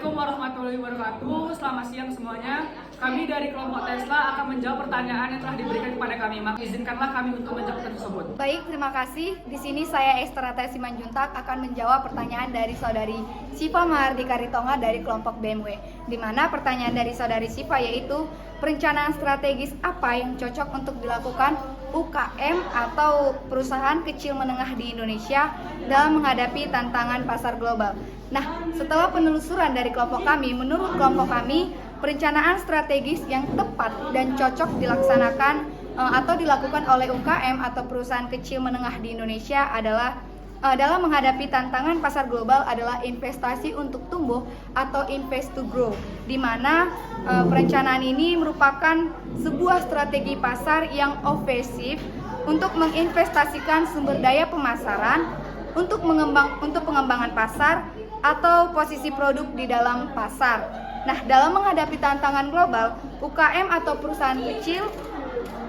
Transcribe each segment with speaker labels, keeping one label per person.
Speaker 1: Assalamualaikum warahmatullahi wabarakatuh. Selamat siang semuanya. Kami dari kelompok Tesla akan menjawab pertanyaan yang telah diberikan kepada kami. Maka izinkanlah kami untuk menjawab tersebut.
Speaker 2: Baik, terima kasih. Di sini saya Estrata Simanjuntak akan menjawab pertanyaan dari saudari Siva Mahardika Ritonga dari kelompok BMW. Di mana pertanyaan dari saudari Siva yaitu perencanaan strategis apa yang cocok untuk dilakukan UKM atau perusahaan kecil menengah di Indonesia dalam menghadapi tantangan pasar global. Nah, setelah penelusuran dari kelompok kami, menurut kelompok kami, perencanaan strategis yang tepat dan cocok dilaksanakan atau dilakukan oleh UKM atau perusahaan kecil menengah di Indonesia adalah dalam menghadapi tantangan pasar global adalah investasi untuk tumbuh atau invest to grow, di mana perencanaan ini merupakan sebuah strategi pasar yang ofensif untuk menginvestasikan sumber daya pemasaran untuk pengembangan pasar atau posisi produk di dalam pasar. Nah, dalam menghadapi tantangan global, UKM atau perusahaan kecil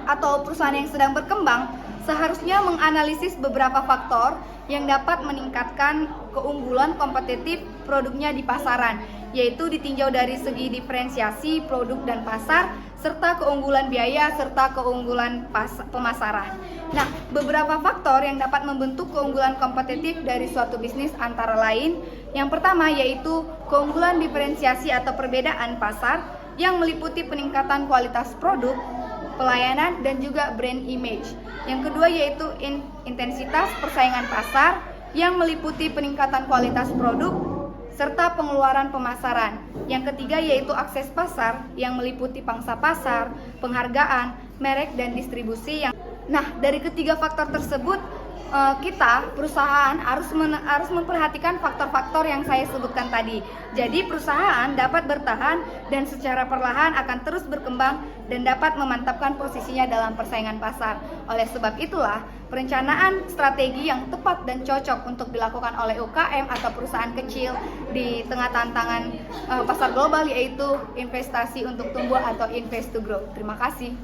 Speaker 2: atau perusahaan yang sedang berkembang seharusnya menganalisis beberapa faktor yang dapat meningkatkan keunggulan kompetitif produknya di pasaran, yaitu ditinjau dari segi diferensiasi produk dan pasar, serta keunggulan biaya, serta keunggulan pemasaran. Nah, beberapa faktor yang dapat membentuk keunggulan kompetitif dari suatu bisnis antara lain, yang pertama yaitu keunggulan diferensiasi atau perbedaan pasar yang meliputi peningkatan kualitas produk, pelayanan, dan juga brand image. Yang kedua yaitu intensitas persaingan pasar yang meliputi peningkatan kualitas produk serta pengeluaran pemasaran. Yang ketiga yaitu akses pasar yang meliputi pangsa pasar, penghargaan, merek, dan distribusi. Nah, dari ketiga faktor tersebut perusahaan harus memperhatikan faktor-faktor yang saya sebutkan tadi. Jadi perusahaan dapat bertahan dan secara perlahan akan terus berkembang dan dapat memantapkan posisinya dalam persaingan pasar. Oleh sebab itulah, perencanaan strategi yang tepat dan cocok untuk dilakukan oleh UKM atau perusahaan kecil di tengah tantangan pasar global yaitu investasi untuk tumbuh atau invest to grow. Terima kasih.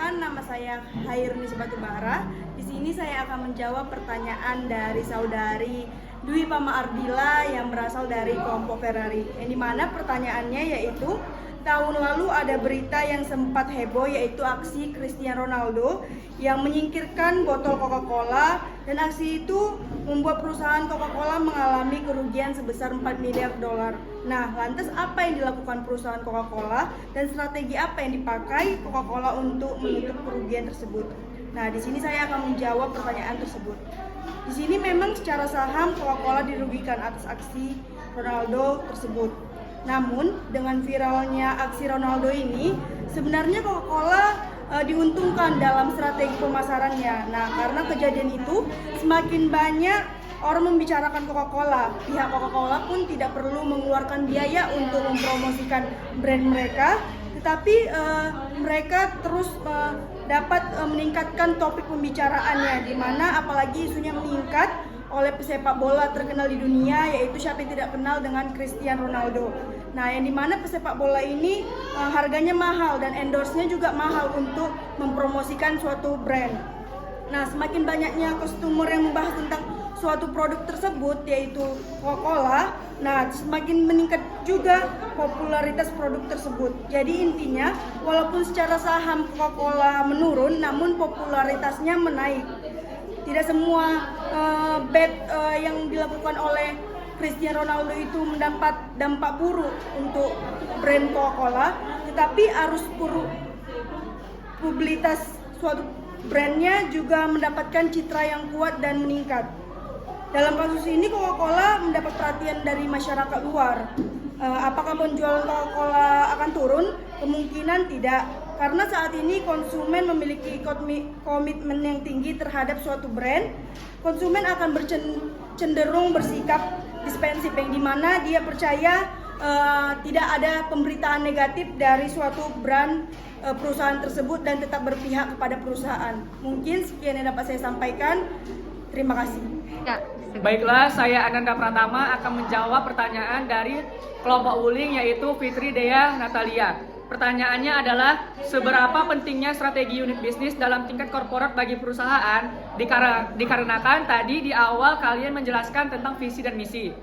Speaker 3: Nama saya Hairuni Sebatubara. Di sini saya akan menjawab pertanyaan dari saudari Dwi Pama Ardila yang berasal dari kelompok Ferrari. Yang dimana pertanyaannya yaitu tahun lalu ada berita yang sempat heboh yaitu aksi Cristiano Ronaldo yang menyingkirkan botol Coca-Cola, dan aksi itu membuat perusahaan Coca-Cola mengalami kerugian sebesar 4 miliar dolar. Nah, lantas apa yang dilakukan perusahaan Coca-Cola dan strategi apa yang dipakai Coca-Cola untuk menutup kerugian tersebut? Nah, di sini saya akan menjawab pertanyaan tersebut. Di sini memang secara saham Coca-Cola dirugikan atas aksi Ronaldo tersebut. Namun, dengan viralnya aksi Ronaldo ini, sebenarnya Coca-Cola diuntungkan dalam strategi pemasarannya. Nah, karena kejadian itu, semakin banyak orang membicarakan Coca-Cola. Pihak Coca-Cola pun tidak perlu mengeluarkan biaya untuk mempromosikan brand mereka, tetapi mereka terus dapat meningkatkan topik pembicaraannya, di mana apalagi isunya meningkat oleh pesepak bola terkenal di dunia, yaitu siapa yang tidak kenal dengan Cristiano Ronaldo. Nah, yang dimana pesepak bola ini harganya mahal dan endorse-nya juga mahal untuk mempromosikan suatu brand. Nah, semakin banyaknya customer yang membahas tentang suatu produk tersebut, yaitu Coca-Cola, nah semakin meningkat juga popularitas produk tersebut. Jadi intinya, walaupun secara saham Coca-Cola menurun, namun popularitasnya menaik. Tidak semua bet yang dilakukan oleh Cristiano Ronaldo itu mendapat dampak buruk untuk brand Coca-Cola, tetapi arus publisitas suatu brandnya juga mendapatkan citra yang kuat dan meningkat. Dalam kasus ini Coca-Cola mendapat perhatian dari masyarakat luar. Apakah penjualan Coca-Cola akan turun? Kemungkinan tidak, karena saat ini konsumen memiliki komitmen yang tinggi terhadap suatu brand. Konsumen akan cenderung bersikap dispensif, yang dimana dia percaya tidak ada pemberitaan negatif dari suatu brand perusahaan tersebut dan tetap berpihak kepada perusahaan. Mungkin sekian yang dapat saya sampaikan. Terima kasih.
Speaker 1: Baiklah, saya Ananda Pratama akan menjawab pertanyaan dari kelompok Wuling yaitu Fitri Dea Natalia. Pertanyaannya adalah, seberapa pentingnya strategi unit bisnis dalam tingkat korporat bagi perusahaan? Dikarenakan tadi di awal kalian menjelaskan tentang visi dan misi.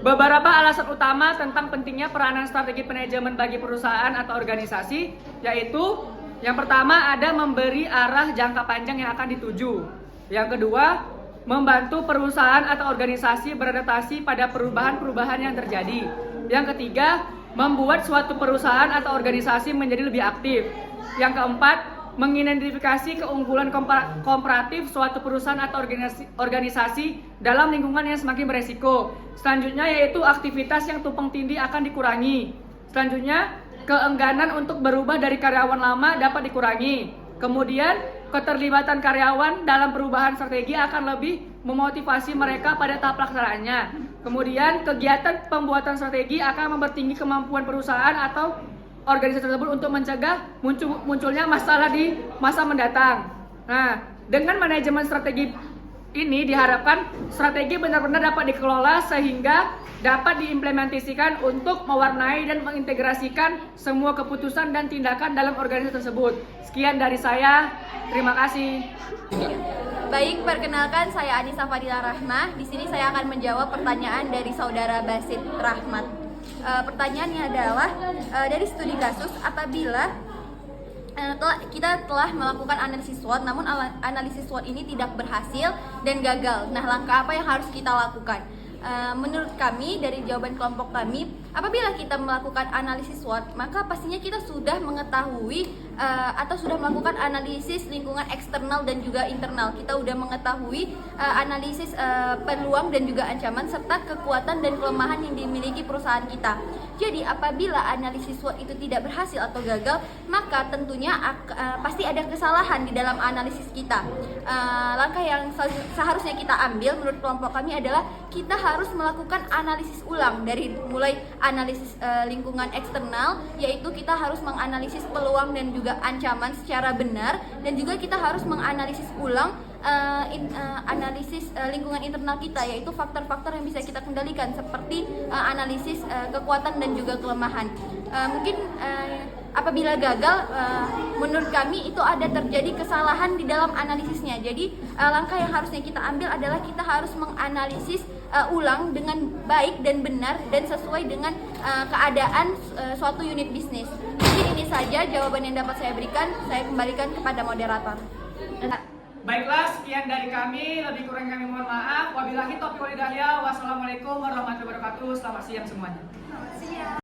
Speaker 1: beberapa alasan utama tentang pentingnya peranan strategi manajemen bagi perusahaan atau organisasi, yaitu yang pertama ada memberi arah jangka panjang yang akan dituju. Yang kedua, membantu perusahaan atau organisasi beradaptasi pada perubahan-perubahan yang terjadi. Yang ketiga, membuat suatu perusahaan atau organisasi menjadi lebih aktif. Yang keempat, mengidentifikasi keunggulan komparatif suatu perusahaan atau organisasi dalam lingkungan yang semakin beresiko. Selanjutnya yaitu aktivitas yang tumpang tindih akan dikurangi. Selanjutnya, keengganan untuk berubah dari karyawan lama dapat dikurangi. Kemudian, keterlibatan karyawan dalam perubahan strategi akan lebih memotivasi mereka pada tahap pelaksanaannya. Kemudian, kegiatan pembuatan strategi akan mempertinggi kemampuan perusahaan atau organisasi tersebut untuk mencegah munculnya masalah di masa mendatang. Nah, dengan manajemen strategi ini diharapkan strategi benar-benar dapat dikelola sehingga dapat diimplementasikan untuk mewarnai dan mengintegrasikan semua keputusan dan tindakan dalam organisasi tersebut. Sekian dari saya, terima kasih.
Speaker 4: Baik, perkenalkan saya Anissa Fadila Rahma. Di sini saya akan menjawab pertanyaan dari saudara Basit Rahmat. Pertanyaannya adalah dari studi kasus apabila kita telah melakukan analisis SWOT, namun analisis SWOT ini tidak berhasil dan gagal. Nah, langkah apa yang harus kita lakukan? Menurut kami, dari jawaban kelompok kami, apabila kita melakukan analisis SWOT, maka pastinya kita sudah mengetahui atau sudah melakukan analisis lingkungan eksternal dan juga internal. Kita sudah mengetahui analisis peluang dan juga ancaman serta kekuatan dan kelemahan yang dimiliki perusahaan kita. Jadi apabila analisis SWOT itu tidak berhasil atau gagal, maka tentunya pasti ada kesalahan di dalam analisis kita. Langkah yang seharusnya kita ambil menurut kelompok kami adalah kita harus melakukan analisis ulang dari mulai analisis lingkungan eksternal, yaitu kita harus menganalisis peluang dan juga ancaman secara benar, dan juga kita harus menganalisis ulang analisis lingkungan internal kita, yaitu faktor-faktor yang bisa kita kendalikan seperti analisis kekuatan dan juga kelemahan. Mungkin apabila gagal, menurut kami itu ada terjadi kesalahan di dalam analisisnya. Jadi langkah yang harusnya kita ambil adalah kita harus menganalisis ulang dengan baik dan benar dan sesuai dengan keadaan suatu unit bisnis. Mungkin ini saja jawaban yang dapat saya berikan. Saya kembalikan kepada moderator.
Speaker 1: Baiklah, sekian dari kami. Lebih kurang kami mohon maaf. Wabillahi taufiq wal hidayah. Wassalamualaikum warahmatullahi wabarakatuh. Selamat siang semuanya.